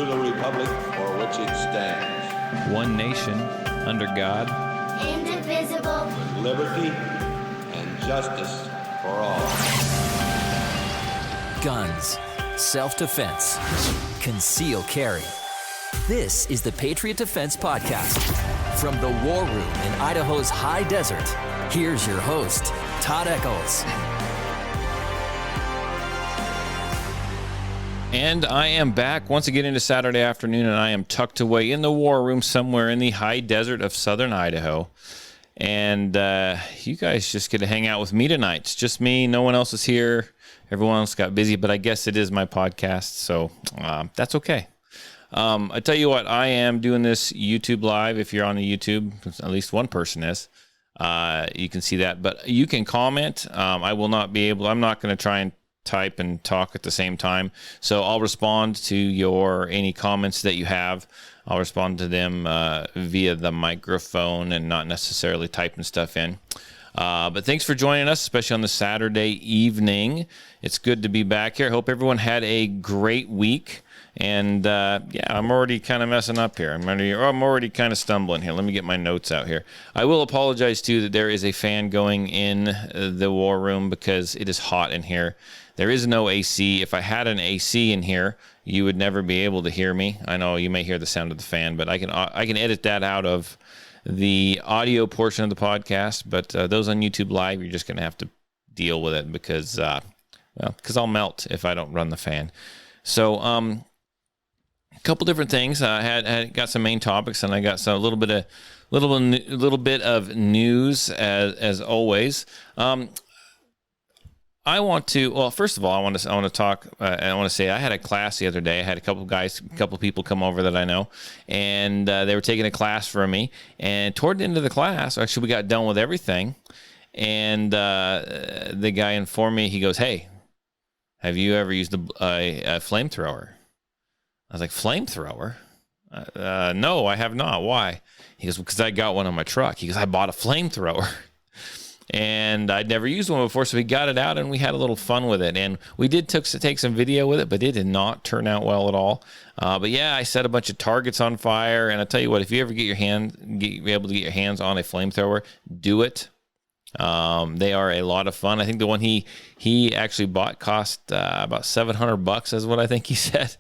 to the republic for which it stands, one nation, under God, indivisible, with liberty and justice for all. Guns, self-defense, concealed carry. This is the Patriot Defense Podcast. From the war room in Idaho's high desert, here's your host, Todd Echols. And I am back once again into Saturday afternoon, and I am tucked away in the war room somewhere in the high desert of southern Idaho. And you guys just get to hang out with me tonight. It's just me. No one else is here. Everyone else got busy, but I guess it is my podcast, so that's okay. I tell you what, I am doing this YouTube live. If you're on the YouTube, at least one person is. You can see that, but you can comment. I will not be able. I'm not going to try and type and talk at the same time. So I'll respond to any comments that you have. I'll respond to them via the microphone and not necessarily typing stuff in. But thanks for joining us, especially on the Saturday evening. It's good to be back here. I hope everyone had a great week. And I'm already kind of messing up here. I'm already kind of stumbling here. Let me get my notes out here. I will apologize too that there is a fan going in the war room because it is hot in here. There is no AC. If I had an AC in here, you would never be able to hear me. I know you may hear the sound of the fan, but I can edit that out of the audio portion of the podcast. But those on YouTube Live, you're just going to have to deal with it because I'll melt if I don't run the fan. So a couple different things. I had got some main topics, and I got some little bit of news as always. First of all, I want to talk. I want to say I had a class the other day. I had a couple people come over that I know, and they were taking a class from me. And toward the end of the class, actually, we got done with everything, and the guy informed me. He goes, "Hey, have you ever used a flamethrower?" I was like, "Flamethrower? No, I have not. Why?" He goes, "Because I got one on my truck." He goes, "I bought a flamethrower." And I'd never used one before, so we got it out and we had a little fun with it. And we did take some video with it, but it did not turn out well at all. But yeah, I set a bunch of targets on fire. And I tell you what, if you ever be able to get your hands on a flamethrower, do it. They are a lot of fun. I think the one he actually bought cost about $700, is what I think he said.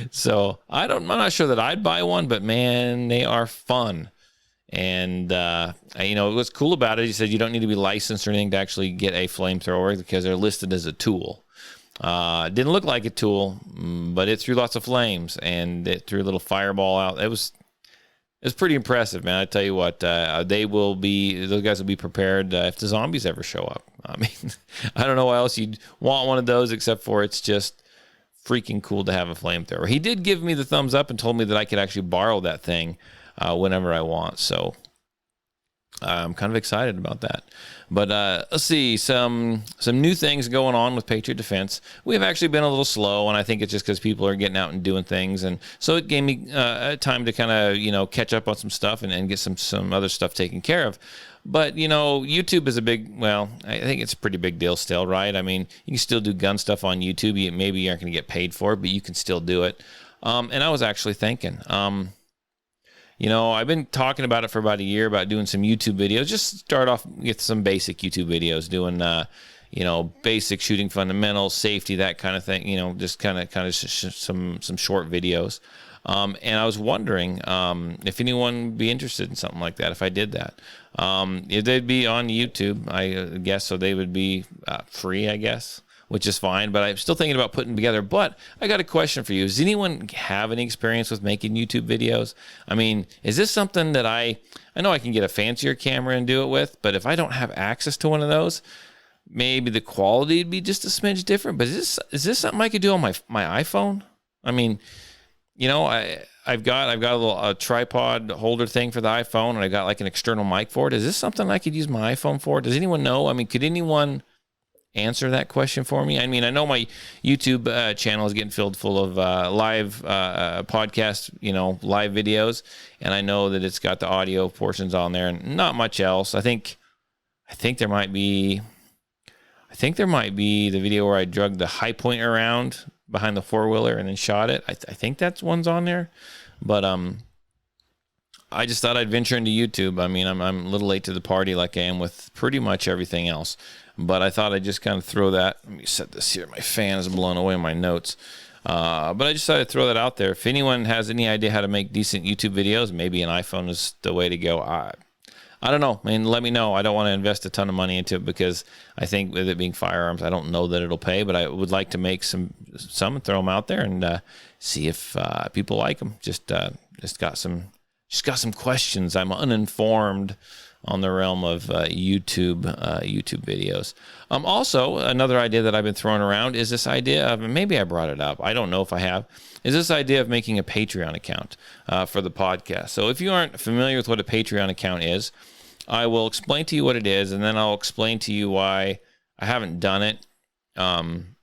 So I'm not sure that I'd buy one, but man, they are fun. And, what's cool about it, he said you don't need to be licensed or anything to actually get a flamethrower because they're listed as a tool. It didn't look like a tool, but it threw lots of flames and it threw a little fireball out. It was pretty impressive, man. I tell you what, those guys will be prepared if the zombies ever show up. I mean, I don't know why else you'd want one of those except for it's just freaking cool to have a flamethrower. He did give me the thumbs up and told me that I could actually borrow that thing whenever I want. So I'm kind of excited about that. But let's see, some new things going on with Patriot Defense. We've actually been a little slow, and I think it's just because people are getting out and doing things. And so it gave me time to kind of, catch up on some stuff and get some other stuff taken care of. But, YouTube is I think it's a pretty big deal still, right? I mean, you can still do gun stuff on YouTube. Maybe you aren't going to get paid for it, but you can still do it. And I was actually thinking, I've been talking about it for about a year about doing some YouTube videos. Just start off with some basic YouTube videos, doing, basic shooting fundamentals, safety, that kind of thing. Just kind of some short videos. And I was wondering if anyone would be interested in something like that if I did that. If they'd be on YouTube, I guess, so they would be free, I guess, which is fine, but I'm still thinking about putting together. But I got a question for you. Does anyone have any experience with making YouTube videos? I mean, is this something that I know I can get a fancier camera and do it with, but if I don't have access to one of those, maybe the quality would be just a smidge different. But is this something I could do on my iPhone? I mean, I've got a little tripod holder thing for the iPhone, and I got like an external mic for it. Is this something I could use my iPhone for? Does anyone know? I mean, could anyone answer that question for me? I mean, I know my YouTube channel is getting filled full of live podcast, live videos, and I know that it's got the audio portions on there and not much else. I think there might be the video where I drug the high point around behind the four-wheeler and then shot it. I think that's one's on there. But I just thought I'd venture into YouTube. I mean, I'm a little late to the party like I am with pretty much everything else. But I thought I'd just kind of throw that. Let me set this here. My fan is blown away in my notes. But I just thought I'd throw that out there. If anyone has any idea how to make decent YouTube videos, maybe an iPhone is the way to go. I don't know. I mean, let me know. I don't want to invest a ton of money into it because I think with it being firearms, I don't know that it'll pay, but I would like to make some and throw them out there and see if people like them. Just got some questions. I'm uninformed on the realm of YouTube videos. Also, another idea that I've been throwing around is this idea of, maybe I brought it up, I don't know if I have, is this idea of making a Patreon account for the podcast. So if you aren't familiar with what a Patreon account is, I will explain to you what it is, and then I'll explain to you why I haven't done it. And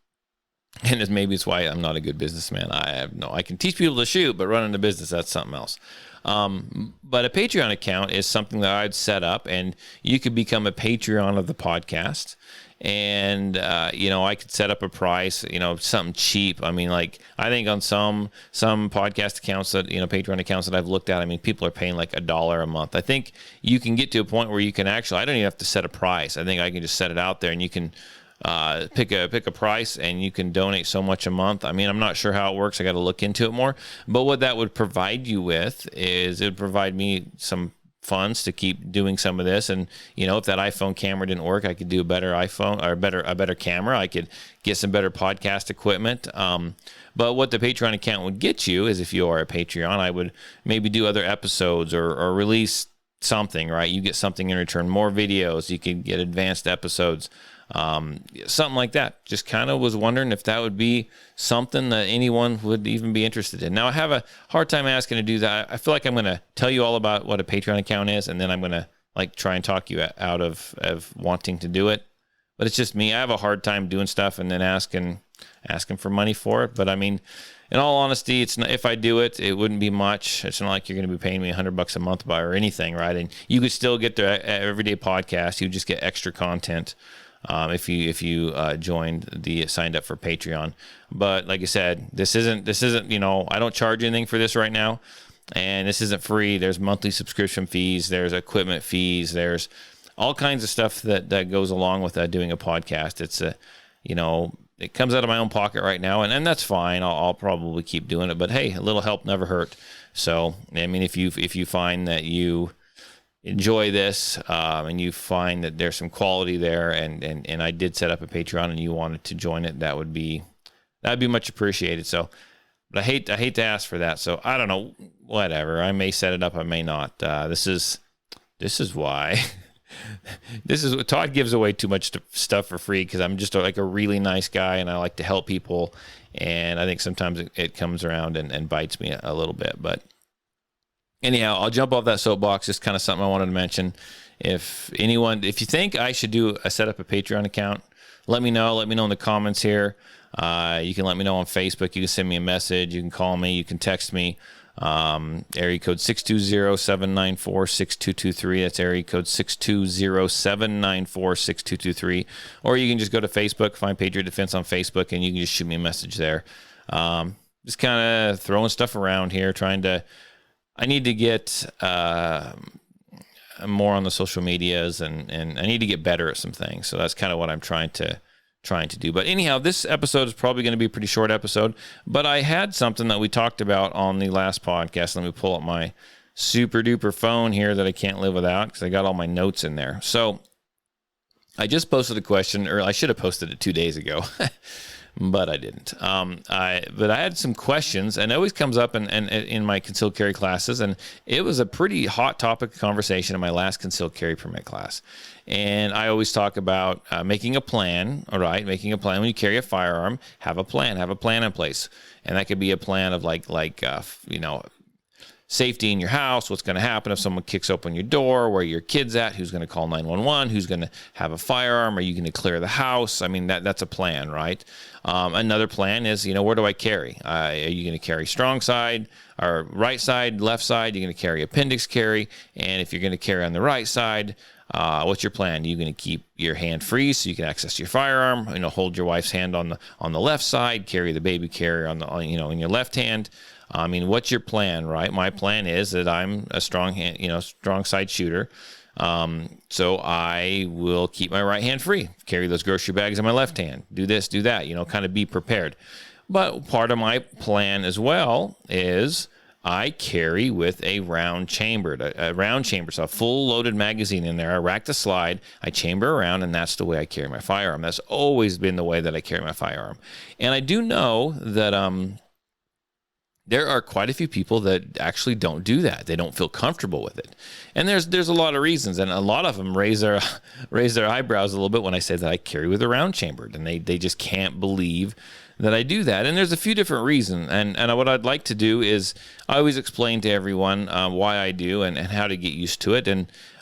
maybe it's why I'm not a good businessman. I can teach people to shoot, but running a business, that's something else. But a Patreon account is something that I'd set up, and you could become a Patreon of the podcast. And, I could set up a price, something cheap. I mean, like, I think on some podcast accounts that, Patreon accounts that I've looked at, I mean, people are paying like $1 a month. I think you can get to a point where you can actually, I don't even have to set a price. I think I can just set it out there and you can pick a price and you can donate so much a month. I mean, I'm not sure how it works. I got to look into it more. But what that would provide you with is it would provide me some funds to keep doing some of this. And, if that iPhone camera didn't work, I could do a better iPhone or a better camera. I could get some better podcast equipment. But what the Patreon account would get you is, if you are a Patreon, I would maybe do other episodes or release something, right? You get something in return, more videos, you could get advanced episodes. Something like that. Just kind of was wondering if that would be something that anyone would even be interested in. Now, I have a hard time asking to do that. I feel like I'm going to tell you all about what a Patreon account is, and then I'm going to try and talk you out of wanting to do it. But it's just me. I have a hard time doing stuff and then asking for money for it. But I mean, in all honesty, it's not, if I do it, it wouldn't be much. It's not like you're going to be paying me $100 a month or anything, right? And you could still get the everyday podcast. You just get extra content. If you signed up for Patreon. But like I said, this isn't I don't charge anything for this right now, and this isn't free. There's monthly subscription fees, there's equipment fees, there's all kinds of stuff that goes along with doing a podcast. It's it comes out of my own pocket right now, and that's fine. I'll probably keep doing it, but hey, a little help never hurt. So I mean, if you find that you enjoy this and you find that there's some quality there, and I did set up a Patreon and you wanted to join it, that'd be much appreciated. So, but I hate to ask for that. So I don't know, whatever. I may set it up, I may not. This is why. This is Todd gives away too much stuff for free because I'm just like a really nice guy and I like to help people, and I think sometimes it comes around and bites me a little bit, but. Anyhow, I'll jump off that soapbox. Just kind of something I wanted to mention. If you think I should set up a Patreon account, let me know. Let me know in the comments here. You can let me know on Facebook. You can send me a message. You can call me. You can text me. Area code 620-794-6223. That's area code 620-794-6223. Or you can just go to Facebook, find Patriot Defense on Facebook, and you can just shoot me a message there. Just kind of throwing stuff around here, I need to get more on the social medias, and I need to get better at some things. So that's kind of what I'm trying to do. But anyhow, this episode is probably going to be a pretty short episode. But I had something that we talked about on the last podcast. Let me pull up my super duper phone here that I can't live without because I got all my notes in there. So I just posted a question, or I should have posted it 2 days ago. But I didn't. But I had some questions, and it always comes up in my concealed carry classes, and it was a pretty hot topic of conversation in my last concealed carry permit class. And I always talk about making a plan. All right, making a plan when you carry a firearm. Have a plan in place, and that could be a plan of safety in your house, what's going to happen if someone kicks open your door, where your kid's at, who's going to call 911, who's going to have a firearm, are you going to clear the house? I mean, that's a plan, right? Another plan is, where do I carry? Are you going to carry strong side or right side, left side? You're going to carry appendix carry. And if you're going to carry on the right side, What's your plan? Are you going to keep your hand free so you can access your firearm? Hold your wife's hand on the left side, carry the baby carrier in your left hand. I mean, what's your plan, right? My plan is that I'm a strong side shooter. So I will keep my right hand free, carry those grocery bags in my left hand, do this, do that, kind of be prepared. But part of my plan as well is I carry with a round chambered, so a full loaded magazine in there. I rack the slide, I chamber around, and that's the way I carry my firearm. That's always been the way that I carry my firearm. And I do know that, there are quite a few people that actually don't do that. They don't feel comfortable with it. And there's a lot of reasons, and a lot of them raise their eyebrows a little bit when I say that I carry with a round chambered, and they just can't believe that I do that. And there's a few different reasons. And what I'd like to do is I always explain to everyone why I do and how to get used to it.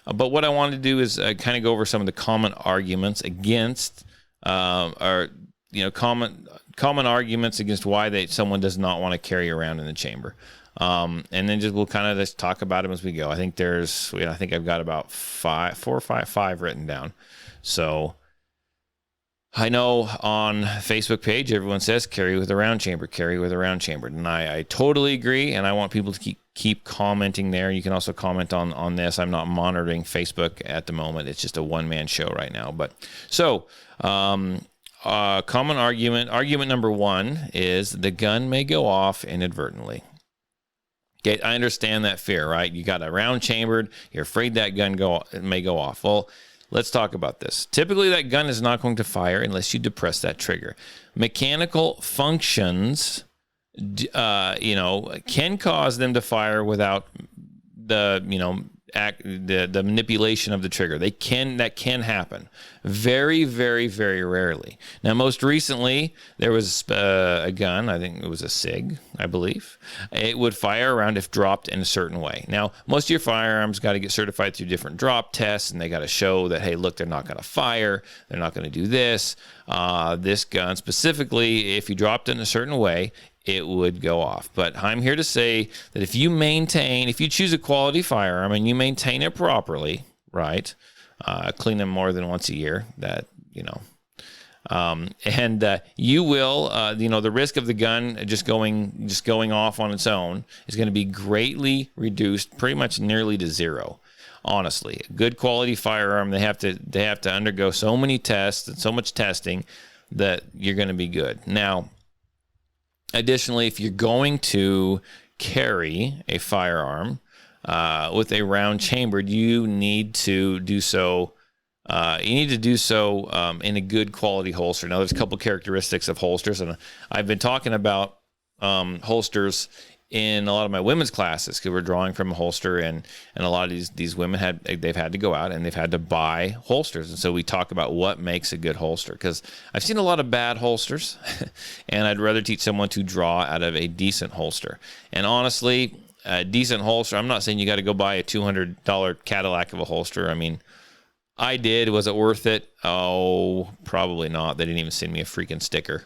But what I want to do is kind of go over some of the common arguments against common arguments against why someone does not want to carry around in the chamber. And then we'll kind of just talk about them as we go. I think I've got about five written down. So I know on Facebook page, everyone says carry with a round chamber. And I totally agree. And I want people to keep commenting there. You can also comment on this. I'm not monitoring Facebook at the moment. It's just a one-man show right now. But so, common argument number one is the gun may go off inadvertently. Okay, I understand that fear, right? You got a round chambered, you're afraid that gun may go off. Well, let's talk about this. Typically, that gun is not going to fire unless you depress that trigger. Mechanical functions, can cause them to fire without the manipulation of the trigger. That can happen very, very, very rarely. Now, most recently, there was a gun, I think it was a SIG, I believe. It would fire around if dropped in a certain way. Now, most of your firearms got to get certified through different drop tests, and they got to show that, hey, look, they're not going to fire, they're not going to do this. This gun specifically, if you dropped it in a certain way, it would go off. But I'm here to say that if you choose a quality firearm and you maintain it properly, right, clean them more than once a year, you will, the risk of the gun just going off on its own is going to be greatly reduced, pretty much nearly to zero. Honestly, a good quality firearm, they have to undergo so many tests and so much testing that you're going to be good. Now, additionally, if you're going to carry a firearm with a round chambered, you need to do so. In a good quality holster. Now, there's a couple characteristics of holsters, and I've been talking about holsters in a lot of my women's classes because we're drawing from a holster, and a lot of these women they've had to go out and they've had to buy holsters, and so we talk about what makes a good holster because I've seen a lot of bad holsters, and I'd rather teach someone to draw out of a decent holster. And honestly, a decent holster, I'm not saying you got to go buy a $200 Cadillac of a holster. I mean, I did. Was it worth it? Oh, probably not. They didn't even send me a freaking sticker.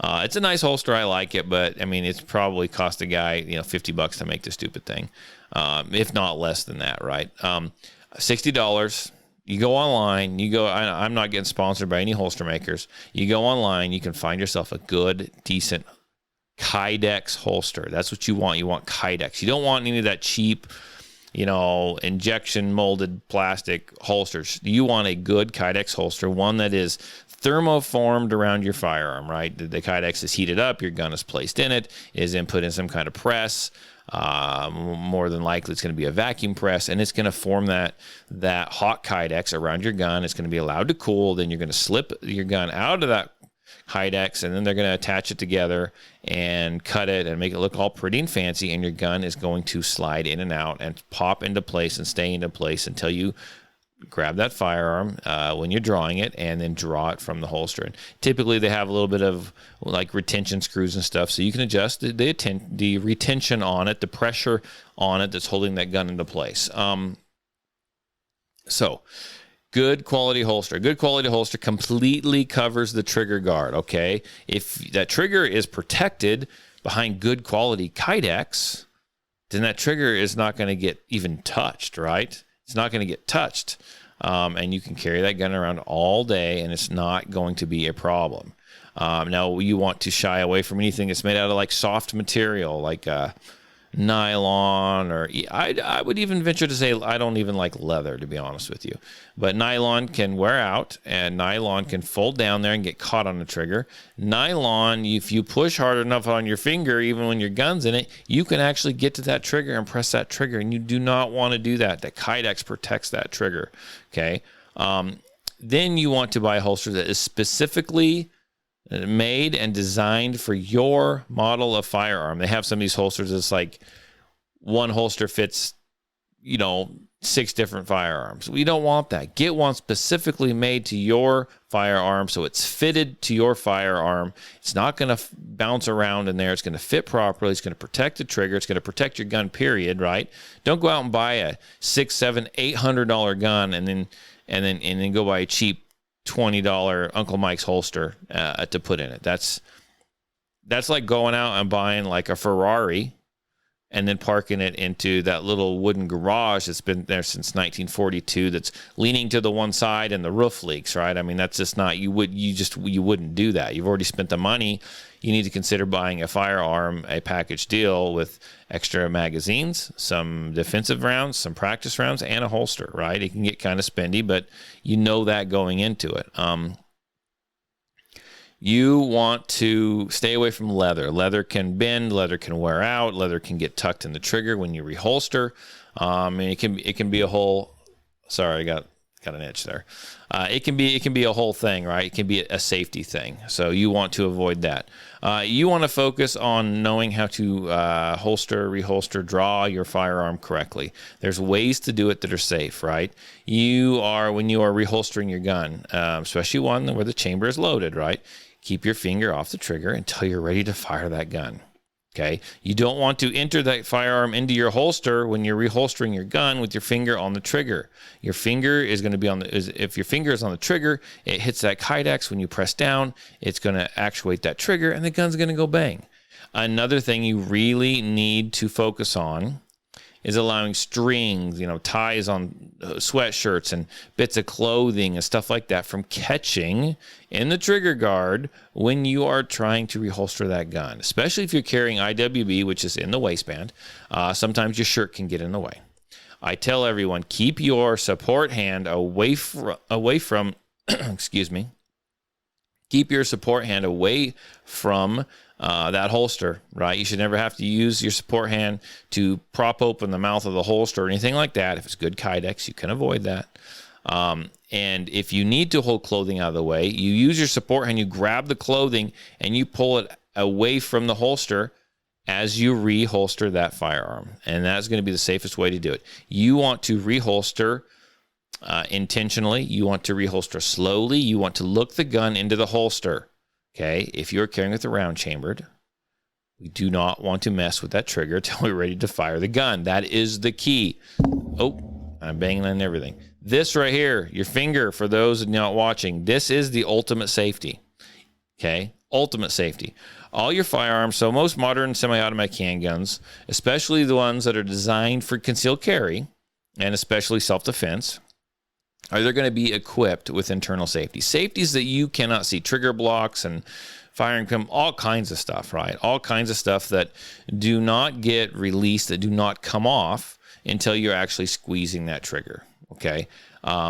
It's a nice holster. I like it, but I mean, it's probably cost a guy, $50 to make the stupid thing. If not less than that, right? $60. You go online, I'm not getting sponsored by any holster makers. You go online, you can find yourself a good, decent Kydex holster. That's what you want. You want Kydex. You don't want any of that cheap, injection molded plastic holsters. You want a good Kydex holster, one that is thermoformed around your firearm, right? The Kydex is heated up, your gun is placed in it, is then put in some kind of press. More than likely it's going to be a vacuum press, and it's going to form that hot Kydex around your gun. It's going to be allowed to cool. Then you're going to slip your gun out of that Kydex, and then they're going to attach it together and cut it and make it look all pretty and fancy, and your gun is going to slide in and out and pop into place and stay into place until you grab that firearm when you're drawing it and then draw it from the holster. And typically they have a little bit of like retention screws and stuff, so you can adjust the retention on it, the pressure on it that's holding that gun into place. So good quality holster. Good quality holster completely covers the trigger guard, okay? If that trigger is protected behind good quality Kydex, then that trigger is not going to get even touched, right? It's not going to get touched. and you can carry that gun around all day, and it's not going to be a problem. Now, you want to shy away from anything that's made out of like soft material, like nylon, or I would even venture to say I don't even like leather, to be honest with you. But nylon can wear out, and nylon can fold down there and get caught on the trigger. Nylon, if you push hard enough on your finger, even when your gun's in it, you can actually get to that trigger and press that trigger, and you do not want to do that. The Kydex protects that trigger, okay? Then you want to buy a holster that is specifically made and designed for your model of firearm. They have some of these holsters that's like one holster fits, 6 different firearms. We don't want that. Get one specifically made to your firearm so it's fitted to your firearm. It's not going to bounce around in there. It's going to fit properly. It's going to protect the trigger. It's going to protect your gun, period, right? Don't go out and buy a $600, $700, $800 gun and then go buy a cheap $20 Uncle Mike's holster to put in it. That's like going out and buying like a Ferrari and then parking it into that little wooden garage that's been there since 1942 that's leaning to the one side and the roof leaks, right? I mean, that's just not, you wouldn't do that. You've already spent the money. You need to consider buying a firearm, a package deal with extra magazines, some defensive rounds, some practice rounds, and a holster, right? It can get kind of spendy, but you know that going into it. You want to stay away from leather. Leather can bend, leather can wear out, leather can get tucked in the trigger when you reholster. And it can be a whole. Sorry, I got an itch there. It can be a whole thing, right? It can be a safety thing. So you want to avoid that. You want to focus on knowing how to holster, reholster, draw your firearm correctly. There's ways to do it that are safe, right? When you are reholstering your gun, especially one where the chamber is loaded, right? Keep your finger off the trigger until you're ready to fire that gun. Okay. You don't want to enter that firearm into your holster when you're reholstering your gun with your finger on the trigger. Your finger is going to be if your finger is on the trigger, it hits that Kydex. When you press down, it's going to actuate that trigger and the gun's going to go bang. Another thing you really need to focus on is allowing strings, ties on sweatshirts and bits of clothing and stuff like that from catching in the trigger guard when you are trying to reholster that gun, especially if you're carrying IWB, which is in the waistband. Sometimes your shirt can get in the way. I tell everyone, keep your support hand away from excuse me. Keep your support hand away from that holster, right? You should never have to use your support hand to prop open the mouth of the holster or anything like that. If it's good Kydex, you can avoid that. And if you need to hold clothing out of the way, you use your support hand, you grab the clothing, and you pull it away from the holster as you reholster that firearm. And that's going to be the safest way to do it. You want to reholster intentionally. You want to reholster slowly. You want to look the gun into the holster. Okay, if you're carrying with the round chambered, we do not want to mess with that trigger until we're ready to fire the gun. That is the key. Oh, I'm banging on everything. This right here, your finger, for those not watching, this is the ultimate safety. Okay, ultimate safety. All your firearms, so most modern semi-automatic handguns, especially the ones that are designed for concealed carry, and especially self-defense, are they going to be equipped with internal safety? Safeties that you cannot see, trigger blocks and firing pin, all kinds of stuff, right? All kinds of stuff that do not get released, that do not come off until you're actually squeezing that trigger, okay?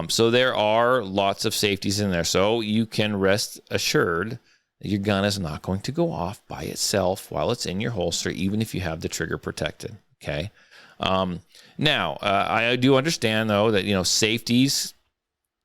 So there are lots of safeties in there. So you can rest assured that your gun is not going to go off by itself while it's in your holster, even if you have the trigger protected, okay? Now, I do understand, though, that, safeties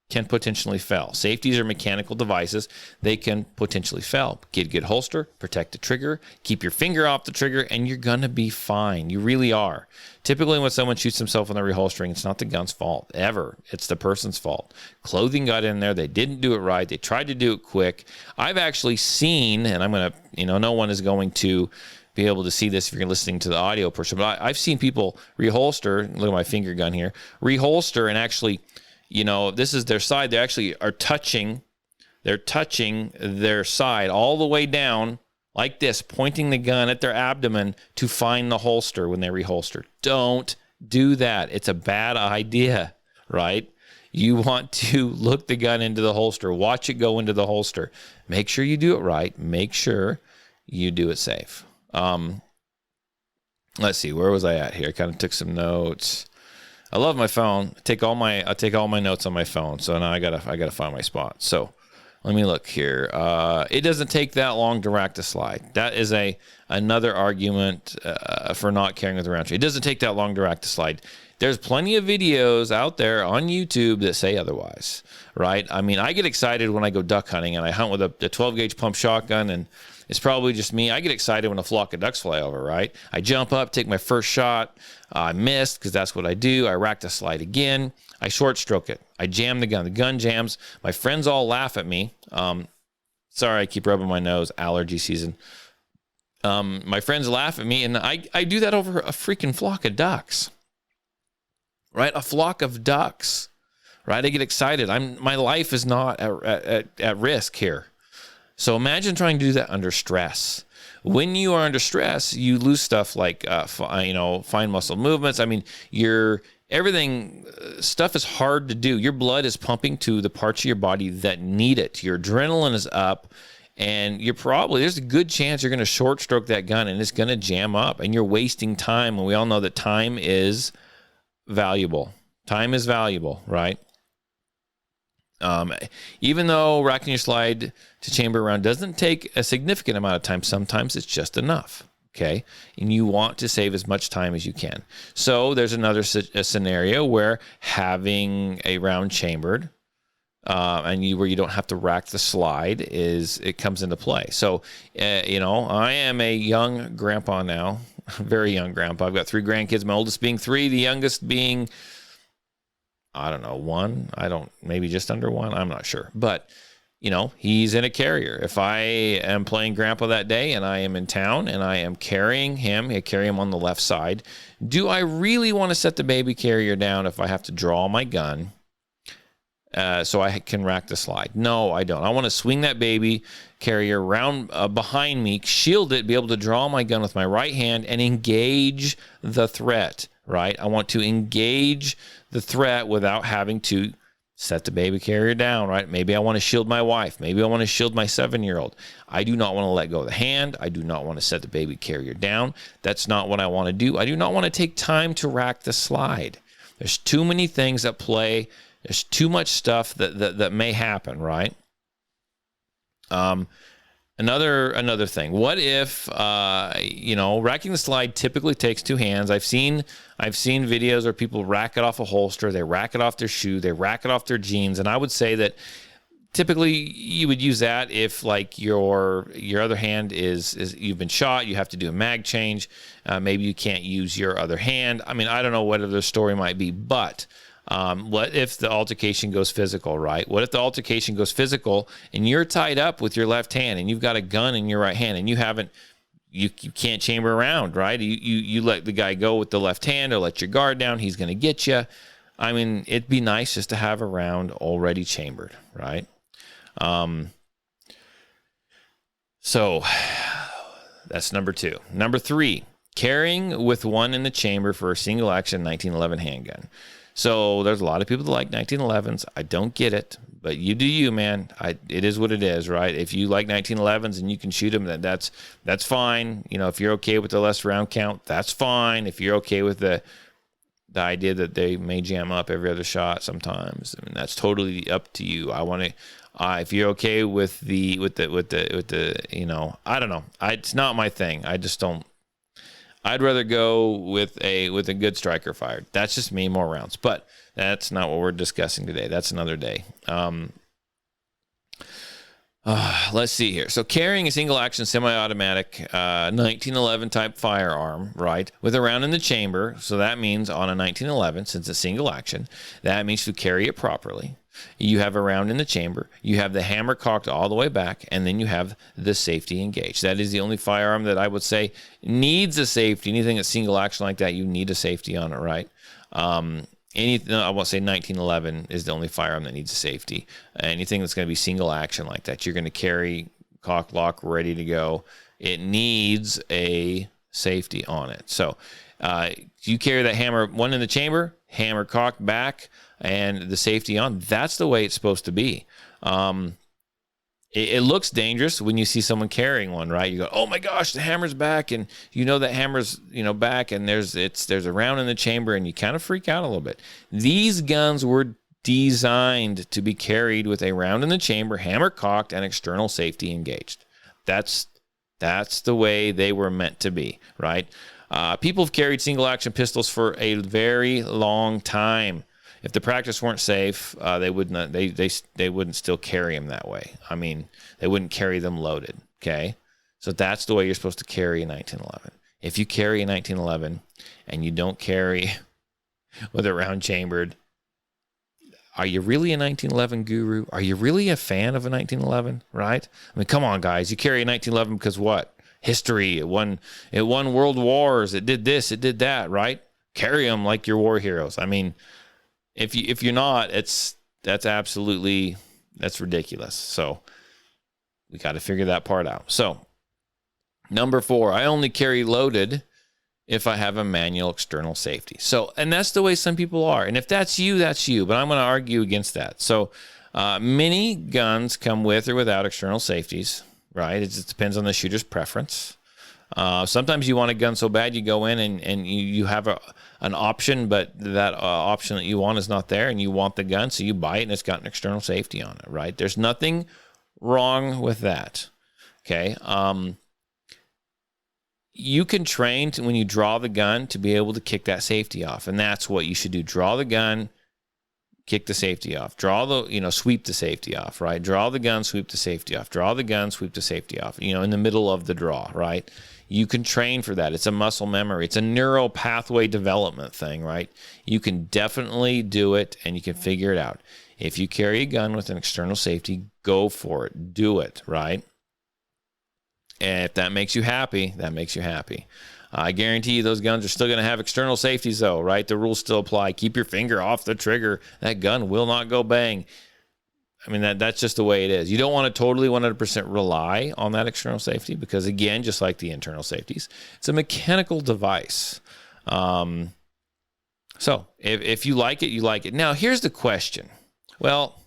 can potentially fail. Safeties are mechanical devices. They can potentially fail. Get a good holster, protect the trigger, keep your finger off the trigger, and you're going to be fine. You really are. Typically, when someone shoots themselves in the reholstering, it's not the gun's fault, ever. It's the person's fault. Clothing got in there. They didn't do it right. They tried to do it quick. I've actually seen, and I'm going to, no one is going to be able to see this if you're listening to the audio portion, but I've seen people reholster, look at my finger gun here, reholster and actually, this is their side. They actually are touching their side all the way down like this, pointing the gun at their abdomen to find the holster when they reholster. Don't do that. It's a bad idea, right? You want to look the gun into the holster, watch it go into the holster. Make sure you do it right. Make sure you do it safe. Let's see, where was I at here? I kind of took some notes. I love my phone. I take all my notes on my phone. So now I gotta find my spot. So let me look here. It doesn't take that long to rack the slide. That is another argument for not carrying with a round chamber. It doesn't take that long to rack the slide. There's plenty of videos out there on YouTube that say otherwise, right? I mean, I get excited when I go duck hunting and I hunt with a 12-gauge pump shotgun, and it's probably just me. I get excited when a flock of ducks fly over, right? I jump up, take my first shot. I missed because that's what I do. I rack the slide again. I short stroke it. I jam the gun. The gun jams. My friends all laugh at me. Sorry, I keep rubbing my nose. Allergy season. My friends laugh at me, and I do that over a freaking flock of ducks. Right? A flock of ducks. Right? I get excited. My life is not at risk here. So imagine trying to do that under stress. When you are under stress, you lose stuff like fine muscle movements. I mean, stuff is hard to do. Your blood is pumping to the parts of your body that need it. Your adrenaline is up, and there's a good chance you're going to short stroke that gun and it's going to jam up, and you're wasting time. And we all know that time is valuable. Time is valuable, right? Even though racking your slide to chamber round doesn't take a significant amount of time, sometimes it's just enough. Okay. And you want to save as much time as you can. So there's another scenario where having a round chambered, where you don't have to rack the slide it comes into play. So, I am a young grandpa now, very young grandpa. I've got 3 grandkids, my oldest being 3, the youngest being, I don't know, 1. Maybe just under 1. I'm not sure. But, he's in a carrier. If I am playing grandpa that day and I am in town and I am carrying him, I carry him on the left side, do I really want to set the baby carrier down if I have to draw my gun so I can rack the slide? No, I don't. I want to swing that baby carrier around behind me, shield it, be able to draw my gun with my right hand and engage the threat, right? I want to engage the threat without having to set the baby carrier down, right? Maybe I want to shield my wife. Maybe I want to shield my 7-year-old. I do not want to let go of the hand. I do not want to set the baby carrier down. That's not what I want to do. I do not want to take time to rack the slide. There's too many things at play. There's too much stuff that may happen, right? Another thing. What if racking the slide typically takes 2 hands? I've seen videos where people rack it off a holster, they rack it off their shoe, they rack it off their jeans, and I would say that typically you would use that if like your other hand is you've been shot, you have to do a mag change, maybe you can't use your other hand. I mean, I don't know what other story might be, but what if the altercation goes physical, right? What if the altercation goes physical and you're tied up with your left hand and you've got a gun in your right hand and you can't chamber around, right? You let the guy go with the left hand or let your guard down, he's going to get you. I mean, it'd be nice just to have a round already chambered, right? So that's number 2. Number 3, carrying with one in the chamber for a single action 1911 handgun. So there's a lot of people that like 1911s. I don't get it, but you do you, man. It is what it is, right? If you like 1911s and you can shoot them, then that's fine. If you're okay with the less round count, that's fine. If you're okay with the idea that they may jam up every other shot sometimes, I mean, that's totally up to you. If you're okay with the I don't know. It's not my thing. I just don't. I'd rather go with a good striker fired. That's just me, more rounds. But that's not what we're discussing today. That's another day. Let's see here. So carrying a single action semi-automatic 1911 type firearm, right, with a round in the chamber. So that means on a 1911, since it's single action, that means to carry it properly. You have a round in the chamber, you have the hammer cocked all the way back, and then you have the safety engaged. That is the only firearm that I would say needs a safety. Anything that's single action like that, you need a safety on it, right? Anything, I won't say 1911 is the only firearm that needs a safety. Anything that's going to be single action like that, you're going to carry cock lock ready to go. It needs a safety on it. So you carry that hammer one in the chamber, hammer cocked back and the safety on. That's the way it's supposed to be. It looks dangerous when you see someone carrying one, right? You go, oh my gosh, the hammer's back, and you know that hammer's back, and there's a round in the chamber, and you kind of freak out a little bit. These guns were designed to be carried with a round in the chamber, hammer cocked, and external safety engaged. That's the way they were meant to be, right? People have carried single action pistols for a very long time. If the practice weren't safe, they wouldn't still carry them that way. I mean, they wouldn't carry them loaded. Okay, so that's the way you're supposed to carry a 1911. If you carry a 1911 and you don't carry with a round chambered, are you really a 1911 guru? Are you really a fan of a 1911? Right? I mean, come on, guys. You carry a 1911 because what? History. It won world wars. It did this. It did that. Right? Carry them like you're war heroes. I mean, if you're not, that's ridiculous. So we got to figure that part out. So number 4, I only carry loaded if I have a manual external safety. So, and that's the way some people are. And if that's you, that's you. But I'm going to argue against that. So many guns come with or without external safeties, right? It just depends on the shooter's preference. Sometimes you want a gun so bad you go in and you have an option, but that option that you want is not there, and you want the gun, so you buy it and it's got an external safety on it, right? There's nothing wrong with that, okay? You can train when you draw the gun to be able to kick that safety off, and that's what you should do. Draw the gun, kick the safety off. Sweep the safety off, right? Draw the gun, sweep the safety off. Draw the gun, sweep the safety off, in the middle of the draw, right? You can train for that. It's a muscle memory. It's a neural pathway development thing, right? You can definitely do it, and you can figure it out. If you carry a gun with an external safety, go for it. Do it, right? And if that makes you happy, that makes you happy. I guarantee you those guns are still going to have external safeties, though, right? The rules still apply. Keep your finger off the trigger. That gun will not go bang. I mean, that's just the way it is. You don't want to totally 100% rely on that external safety because, again, just like the internal safeties, it's a mechanical device. So if you like it, you like it. Now, here's the question. Well,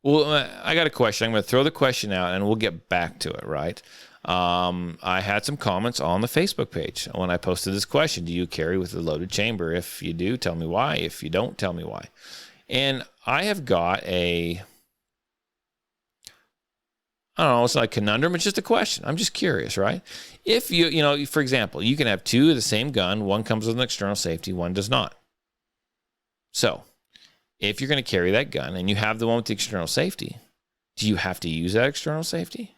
I got a question. I'm going to throw the question out, and we'll get back to it, right? I had some comments on the Facebook page when I posted this question. Do you carry with a loaded chamber? If you do, tell me why. If you don't, tell me why. And I have got I don't know, it's like a conundrum. It's just a question. I'm just curious, right? If for example, you can have two of the same gun. One comes with an external safety, one does not. So if you're going to carry that gun and you have the one with the external safety, do you have to use that external safety?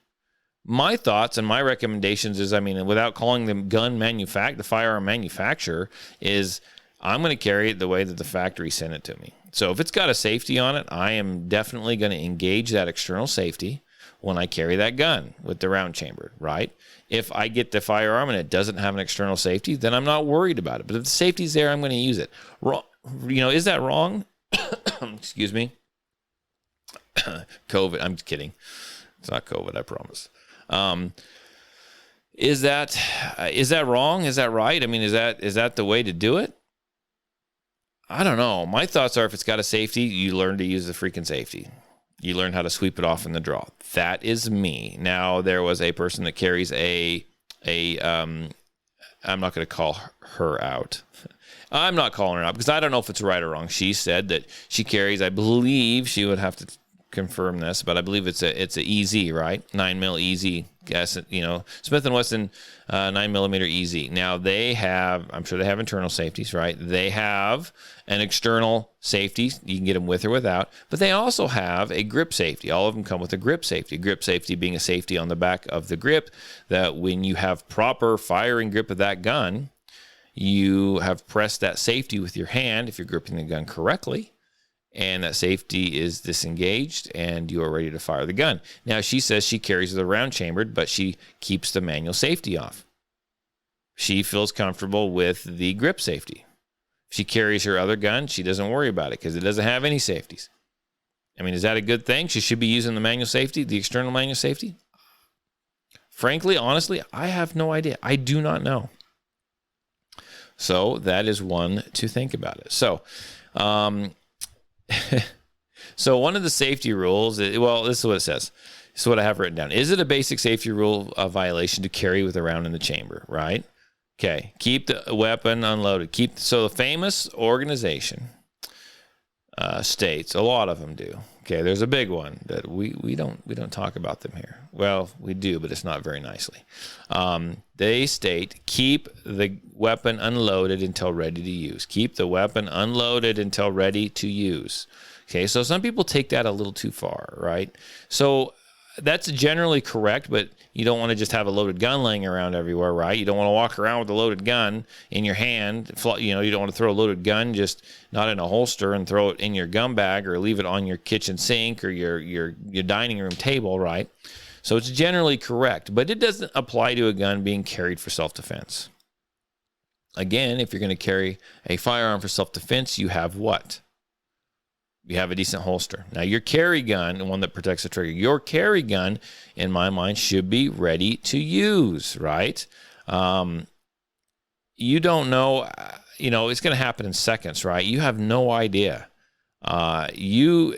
My thoughts and my recommendations is, without calling them the firearm manufacturer, is I'm going to carry it the way that the factory sent it to me. So if it's got a safety on it, I am definitely going to engage that external safety when I carry that gun with the round chamber, right? If I get the firearm and it doesn't have an external safety, then I'm not worried about it. But if the safety's there, I'm going to use it. Is that wrong? Excuse me. COVID. I'm kidding. It's not COVID, I promise. Is that wrong? Is that right? Is that the way to do it? I don't know. My thoughts are, if it's got a safety, you learn to use the freaking safety. You learn how to sweep it off in the draw. That is me. Now, there was a person that carries I'm not going to call her out. I'm not calling her out because I don't know if it's right or wrong. She said that she carries, I believe she would have to confirm this, but I believe it's a EZ, right? 9mm EZ. Yes, Smith & Wesson 9mm EZ. Now I'm sure they have internal safeties, right? They have an external safety. You can get them with or without, but they also have a grip safety. All of them come with a grip safety. Grip safety being a safety on the back of the grip that when you have proper firing grip of that gun, you have pressed that safety with your hand if you're gripping the gun correctly, and that safety is disengaged and you are ready to fire the gun. Now, she says she carries the round chambered, but she keeps the manual safety off. She feels comfortable with the grip safety. If she carries her other gun, she doesn't worry about it because it doesn't have any safeties. Is that a good thing? She should be using the manual safety, the external manual safety? Frankly, honestly, I have no idea. I do not know. So that is one to think about it. So, so one of the safety rules, well, this is what it says. This is what I have written down. Is it a basic safety rule of violation to carry with a round in the chamber, right? Okay. Keep the weapon unloaded. So the famous organization states, a lot of them do. Okay, there's a big one that we don't talk about them here. Well, we do, but it's not very nicely. They state, keep the weapon unloaded until ready to use. Keep the weapon unloaded until ready to use. Okay, so some people take that a little too far, right? So that's generally correct, but you don't want to just have a loaded gun laying around everywhere, right? You don't want to walk around with a loaded gun in your hand. You don't want to throw a loaded gun just not in a holster and throw it in your gun bag or leave it on your kitchen sink or your dining room table, right? So it's generally correct, but it doesn't apply to a gun being carried for self-defense. Again, if you're going to carry a firearm for self-defense, you have what? You have a decent holster. Now, your carry gun, the one that protects the trigger, your carry gun, in my mind, should be ready to use, right? You don't know, it's going to happen in seconds, right? You have no idea. You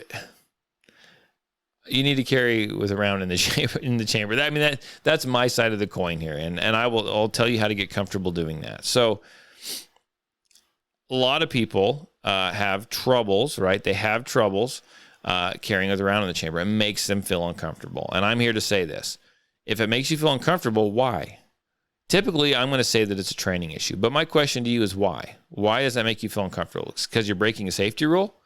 need to carry with a round in the chamber. I mean, that's my side of the coin here, and I'll tell you how to get comfortable doing that. So, a lot of people have troubles, right? They have troubles carrying it around in the chamber. It makes them feel uncomfortable. And I'm here to say this. If it makes you feel uncomfortable, why? Typically, I'm going to say that it's a training issue. But my question to you is why? Why does that make you feel uncomfortable? It's because you're breaking a safety rule?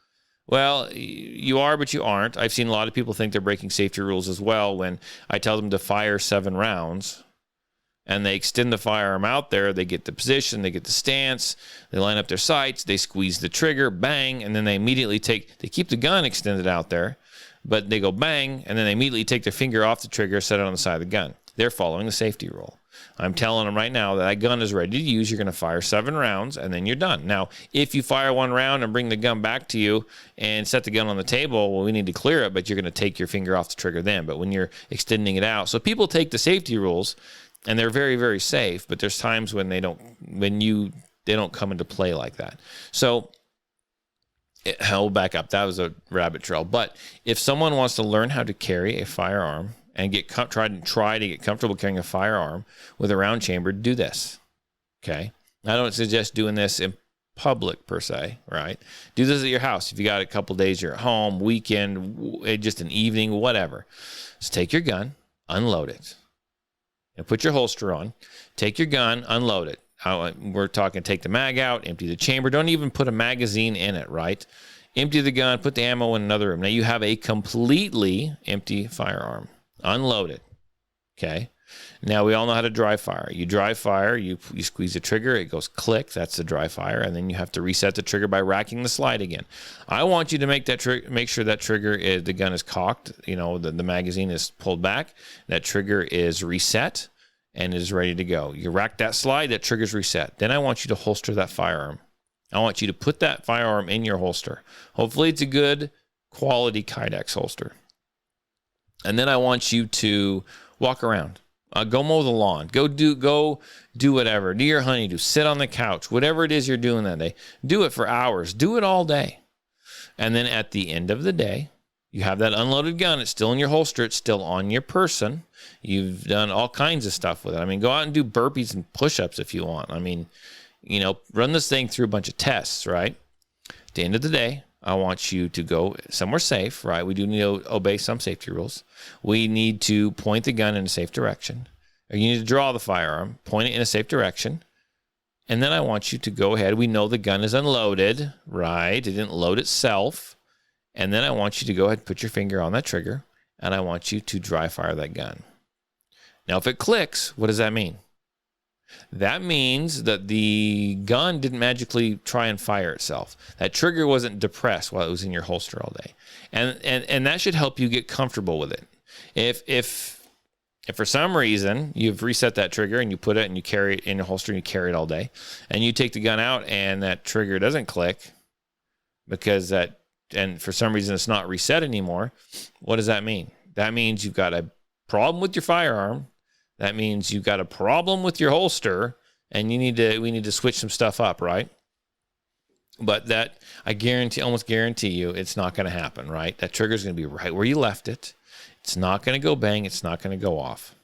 Well, you are, but you aren't. I've seen a lot of people think they're breaking safety rules as well when I tell them to fire 7 rounds. And they extend the firearm out there, they get the position, they get the stance, they line up their sights, they squeeze the trigger, bang, and then they immediately they keep the gun extended out there, but they go bang, and then they immediately take their finger off the trigger, set it on the side of the gun. They're following the safety rule. I'm telling them right now that gun is ready to use. You're going to fire 7 rounds, and then you're done. Now, if you fire 1 round and bring the gun back to you and set the gun on the table, well, we need to clear it, but you're going to take your finger off the trigger then. But when you're extending it out, so people take the safety rules, and they're very, very safe, but there's times when they don't come into play like that. So I'll back up. That was a rabbit trail. But if someone wants to learn how to carry a firearm and try to get comfortable carrying a firearm with a round chamber, do this. Okay. I don't suggest doing this in public per se, right? Do this at your house. If you got a couple days you're at home, weekend, just an evening, whatever. Just take your gun, unload it. And put your holster on, take your gun, unload it. We're talking take the mag out, empty the chamber. Don't even put a magazine in it, right? Empty the gun, put the ammo in another room. Now you have a completely empty firearm. Unload it, okay? Now we all know how to dry fire. You dry fire, you squeeze the trigger, it goes click, that's the dry fire, and then you have to reset the trigger by racking the slide again. I want you to make sure that trigger, the gun is cocked, the magazine is pulled back, that trigger is reset and is ready to go. You rack that slide, that trigger's reset. Then I want you to holster that firearm. I want you to put that firearm in your holster. Hopefully it's a good quality Kydex holster. And then I want you to walk around. Go mow the lawn. Go do whatever. Do your honeydew. Sit on the couch. Whatever it is you're doing that day. Do it for hours. Do it all day. And then at the end of the day, you have that unloaded gun. It's still in your holster. It's still on your person. You've done all kinds of stuff with it. I mean, go out and do burpees and push-ups if you want. I mean, run this thing through a bunch of tests, right? At the end of the day, I want you to go somewhere safe, right? We do need to obey some safety rules. We need to point the gun in a safe direction. Or you need to draw the firearm, point it in a safe direction. And then I want you to go ahead. We know the gun is unloaded, right? It didn't load itself. And then I want you to go ahead and put your finger on that trigger, and I want you to dry fire that gun. Now, if it clicks, what does that mean? That means that the gun didn't magically try and fire itself. That trigger wasn't depressed while it was in your holster all day. And that should help you get comfortable with it. If for some reason you've reset that trigger and you put it and you carry it in your holster and you carry it all day, and you take the gun out and that trigger doesn't click and for some reason it's not reset anymore, what does that mean? That means you've got a problem with your firearm. That means you've got a problem with your holster, and we need to switch some stuff up, right? But that, almost guarantee you, it's not going to happen, right? That trigger is going to be right where you left it. It's not going to go bang. It's not going to go off.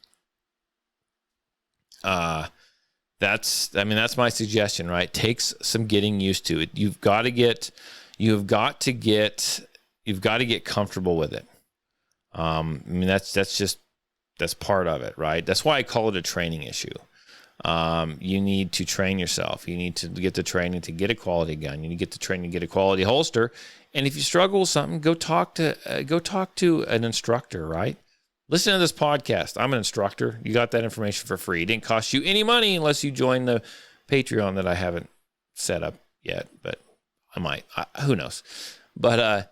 That's my suggestion, right? Takes some getting used to it. You've got to get comfortable with it. That's part of it, right? That's why I call it a training issue. You need to train yourself. You need to get the training to get a quality gun. You need to get the training to get a quality holster. And if you struggle with something, go talk to an instructor, right? Listen to this podcast. I'm an instructor. You got that information for free. It didn't cost you any money unless you join the Patreon that I haven't set up yet, but I might. Who knows? But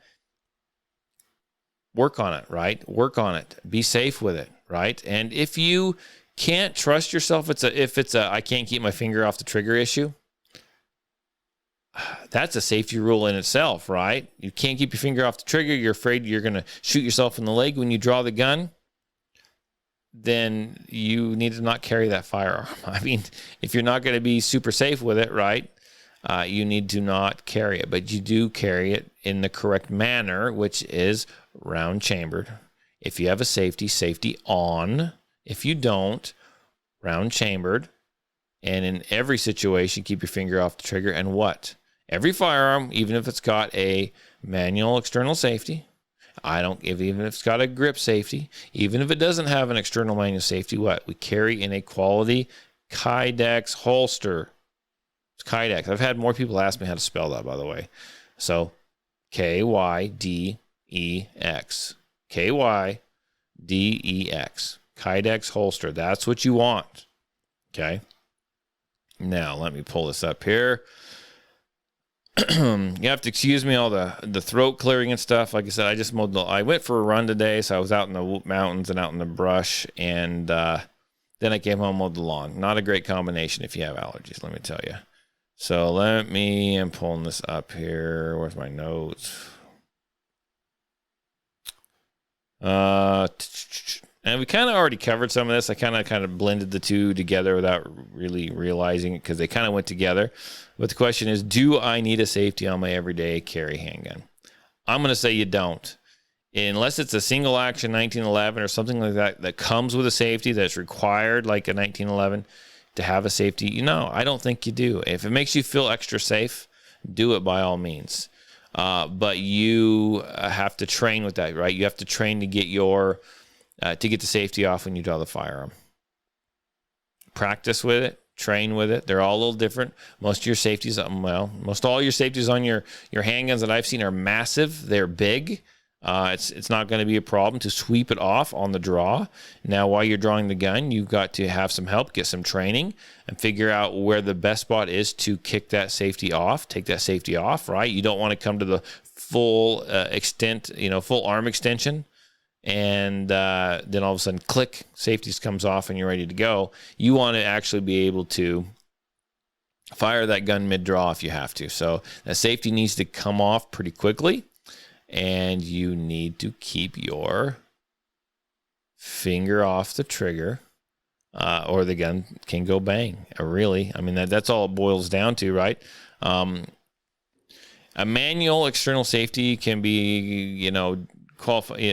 work on it, right? Work on it. Be safe with it, right? And if you can't trust yourself, if it's a I can't keep my finger off the trigger issue, that's a safety rule in itself, right? You can't keep your finger off the trigger. You're afraid you're going to shoot yourself in the leg when you draw the gun. Then you need to not carry that firearm. I mean, if you're not going to be super safe with it, right, you need to not carry it. But you do carry it in the correct manner, which is round chambered. If you have a safety on. If you don't, round chambered. And in every situation, keep your finger off the trigger. And what? Every firearm, even if it's got a manual external safety, even if it's got a grip safety, even if it doesn't have an external manual safety, what? We carry in a quality Kydex holster. It's Kydex. I've had more people ask me how to spell that, by the way. So Kydex. Kydex. Kydex holster. That's what you want. Okay. Now, let me pull this up here. You have to excuse me, all the throat clearing and stuff. Like I said, I went for a run today, so I was out in the mountains and out in the brush, and then I came home, mowed the lawn. Not a great combination if you have allergies, let me tell you. So I'm pulling this up here. Where's my notes? And we kind of already covered some of this. I kind of blended the two together without really realizing it because they kind of went together. But the question is, do I need a safety on my everyday carry handgun? I'm going to say you don't. Unless it's a single action 1911 or something like that comes with a safety that's required, like a 1911, to have a safety. I don't think you do. If it makes you feel extra safe, do it by all means. But you have to train with that, right? You have to train to get the safety off when you draw the firearm. Practice with it. Train with it. They're all a little different. Most all your safeties on your handguns that I've seen are massive. They're big. It's not going to be a problem to sweep it off on the draw. Now, while you're drawing the gun, you've got to have some help, get some training, and figure out where the best spot is to kick that safety off, take that safety off, right? You don't want to come to the full extent, full arm extension, and then all of a sudden, click, safety comes off and you're ready to go. You want to actually be able to fire that gun mid-draw if you have to. So that safety needs to come off pretty quickly, and you need to keep your finger off the trigger, or the gun can go bang. Really, that's all it boils down to, right? A manual external safety can be,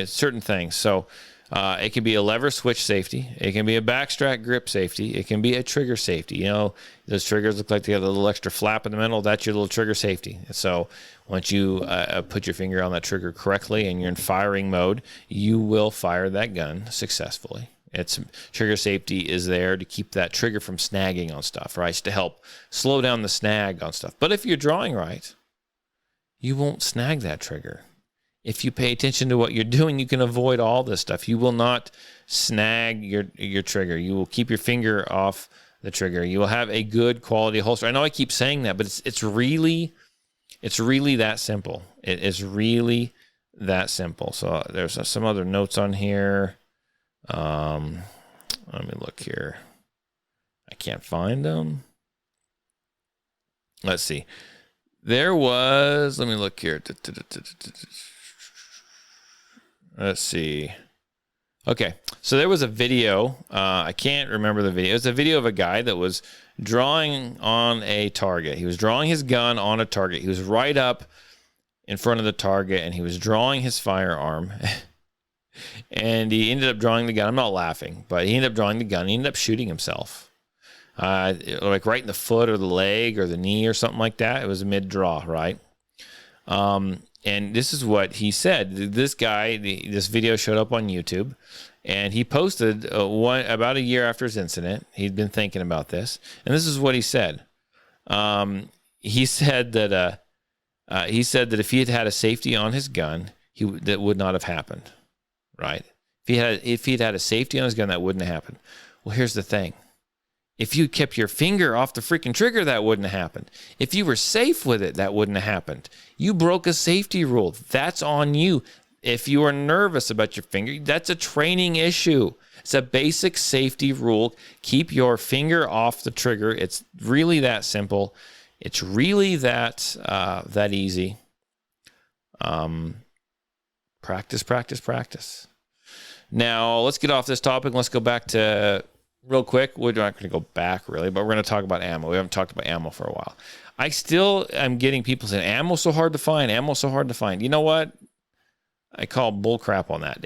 certain things. So it can be a lever switch safety. It can be a backstrap grip safety. It can be a trigger safety. Those triggers look like they got a little extra flap in the middle. That's your little trigger safety. So once you put your finger on that trigger correctly and you're in firing mode, you will fire that gun successfully. Trigger safety is there to keep that trigger from snagging on stuff, right? It's to help slow down the snag on stuff. But if you're drawing right, you won't snag that trigger. If you pay attention to what you're doing, you can avoid all this stuff. You will not snag your trigger. You will keep your finger off the trigger. You will have a good quality holster. I know I keep saying that, but it's really that simple. It is really that simple. So there's some other notes on here. Let me look here. I can't find them. Let's see. Let me look here. Let's see. Okay, so there was a video. I can't remember the video. It's a video of a guy that was drawing on a target. He was drawing his gun on a target. He was right up in front of the target, and he was drawing his firearm. And he ended up drawing the gun. I'm not laughing, but he ended up drawing the gun. He ended up shooting himself, like right in the foot or the leg or the knee or something like that. It was a mid-draw, right? And this is what he said. This guy, this video showed up on YouTube, and he posted about a year after his incident. He'd been thinking about this, and this is what he said. He said that if he had had a safety on his gun, that would not have happened. Right? If he'd had a safety on his gun, that wouldn't have happened. Well, here's the thing. If you kept your finger off the freaking trigger, that wouldn't have happened. If you were safe with it, that wouldn't have happened. You broke a safety rule. That's on you. If you are nervous about your finger, that's a training issue. It's a basic safety rule. Keep your finger off the trigger. It's really that simple. It's really that easy. Practice, practice, practice. Now, let's get off this topic. Let's go back to, real quick, we're not going to go back really, but we're going to talk about ammo. We haven't talked about ammo for a while. I still am getting people saying, ammo's so hard to find, ammo's so hard to find. You know what? I call bull crap on that.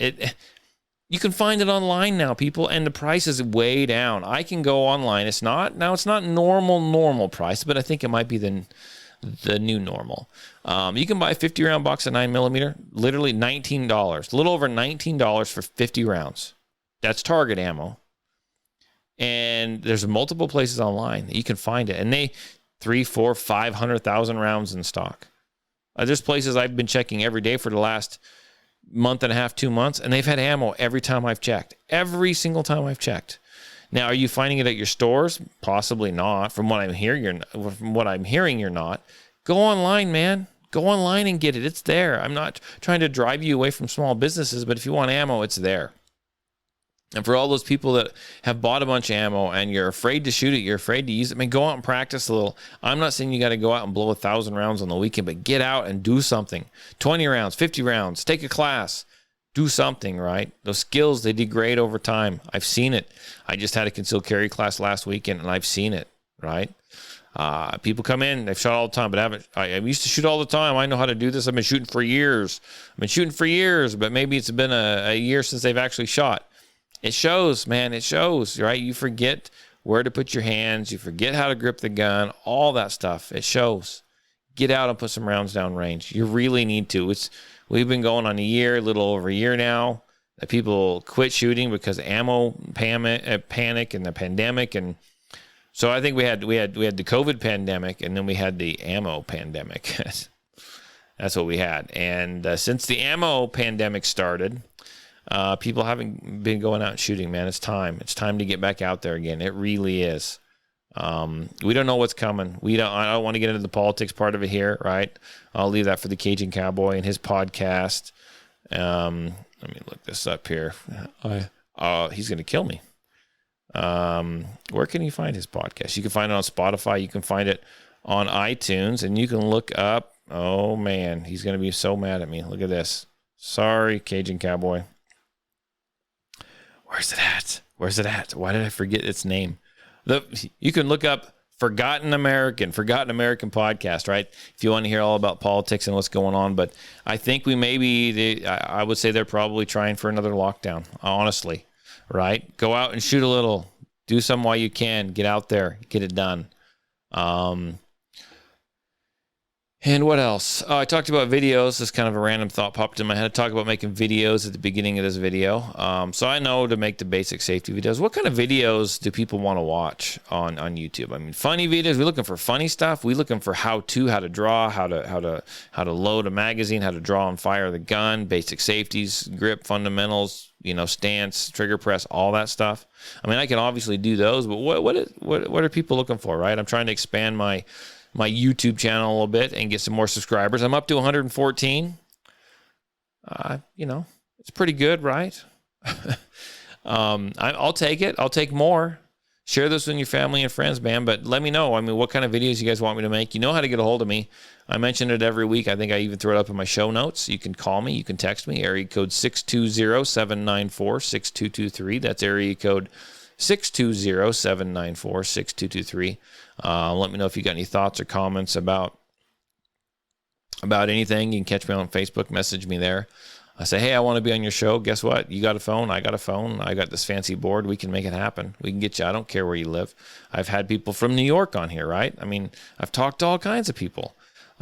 You can find it online now, people, and the price is way down. I can go online. It's not normal price, but I think it might be the new normal. You can buy a 50-round box of 9mm, literally $19, a little over $19 for 50 rounds. That's Target ammo. And there's multiple places online that you can find it. And they 300,000, 400,000, 500,000 rounds in stock. There's places I've been checking every day for the last month and a half, 2 months, and they've had ammo every time I've checked. Every single time I've checked. Now, are you finding it at your stores? Possibly not. From what I'm hearing, you're not. Go online, man. Go online and get it. It's there. I'm not trying to drive you away from small businesses, but if you want ammo, it's there. And for all those people that have bought a bunch of ammo and you're afraid to shoot it, you're afraid to use it, go out and practice a little. I'm not saying you got to go out and blow 1,000 rounds on the weekend, but get out and do something. 20 rounds, 50 rounds, take a class. Do something, right? Those skills, they degrade over time. I've seen it. I just had a concealed carry class last weekend, and I've seen it, right? People come in, they've shot all the time, but I used to shoot all the time. I know how to do this. I've been shooting for years. But maybe it's been a year since they've actually shot. It shows, man. It shows, right? You forget where to put your hands. You forget how to grip the gun, all that stuff. It shows. Get out and put some rounds down range. You really need to. We've been going on a little over a year now, that people quit shooting because of ammo panic and the pandemic. And so I think we had the COVID pandemic, and then we had the ammo pandemic. That's what we had. And since the ammo pandemic started, people haven't been going out and shooting, man. It's time. It's time to get back out there again. It really is. We don't know what's coming. I don't want to get into the politics part of it here, right? I'll leave that for the Cajun Cowboy and his podcast. Let me look this up here. He's going to kill me. Where can you find his podcast? You can find it on Spotify. You can find it on iTunes, and you can look up. Oh man, he's going to be so mad at me. Look at this. Sorry, Cajun Cowboy. Where's it at? Why did I forget its name? You can look up Forgotten American podcast, right? If you want to hear all about politics and what's going on. But I think I would say they're probably trying for another lockdown, honestly, right? Go out and shoot a little. Do something while you can. Get out there. Get it done. And what else? I talked about videos. This kind of a random thought popped in my head. I talked about making videos at the beginning of this video. So I know to make the basic safety videos. What kind of videos do people want to watch on YouTube? I mean, funny videos. We're looking for funny stuff. We're looking for how to draw, how to load a magazine, how to draw and fire the gun, basic safeties, grip fundamentals, stance, trigger press, all that stuff. I mean, I can obviously do those, but what are people looking for, right? I'm trying to expand my YouTube channel a little bit and get some more subscribers. I'm up to 114. It's pretty good, right? I'll take it. I'll take more. Share this with your family and friends, man. But let me know. I mean, what kind of videos you guys want me to make? You know how to get a hold of me. I mention it every week. I think I even throw it up in my show notes. You can call me. You can text me. Area code 620-794-6223. That's area code 620-794-6223. Let me know if you got any thoughts or comments about anything. You can catch me on Facebook. Message me there. I say, hey, I want to be on your show. Guess what? You got a phone. I got a phone. I got this fancy board. We can make it happen. We can get you. I don't care where you live. I've had people from New York on here, right? I mean, I've talked to all kinds of people.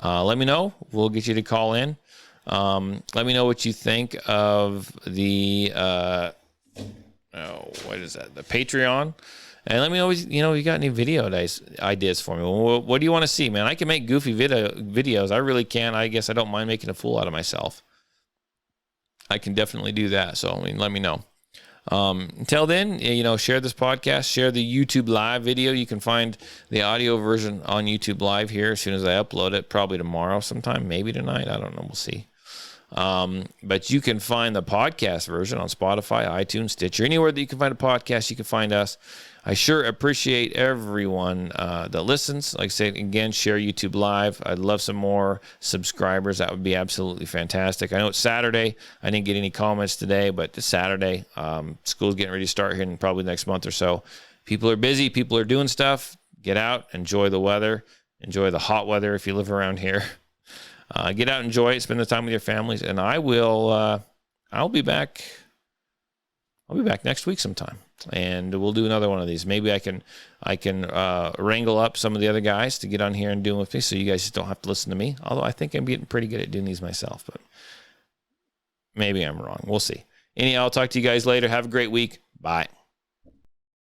Let me know. We'll get you to call in. Let me know what you think of the, what is that? The Patreon. And let me know, you got any video ideas for me. What do you want to see, man? I can make goofy videos. I really can. I guess I don't mind making a fool out of myself. I can definitely do that. So, let me know. Until then, share this podcast, share the YouTube live video. You can find the audio version on YouTube live here as soon as I upload it, probably tomorrow sometime, maybe tonight. I don't know. We'll see. But you can find the podcast version on Spotify, iTunes, Stitcher, anywhere that you can find a podcast, you can find us. I sure appreciate everyone that listens. Like I said, again, share YouTube Live. I'd love some more subscribers. That would be absolutely fantastic. I know it's Saturday. I didn't get any comments today, but it's Saturday. School's getting ready to start here in probably next month or so. People are busy. People are doing stuff. Get out. Enjoy the weather. Enjoy the hot weather if you live around here. Get out, enjoy it, spend the time with your families, and I'll be back. I'll be back next week sometime, and we'll do another one of these. Maybe I can wrangle up some of the other guys to get on here and do them with me, so you guys just don't have to listen to me. Although I think I'm getting pretty good at doing these myself, but maybe I'm wrong. We'll see. Anyhow, I'll talk to you guys later. Have a great week. Bye.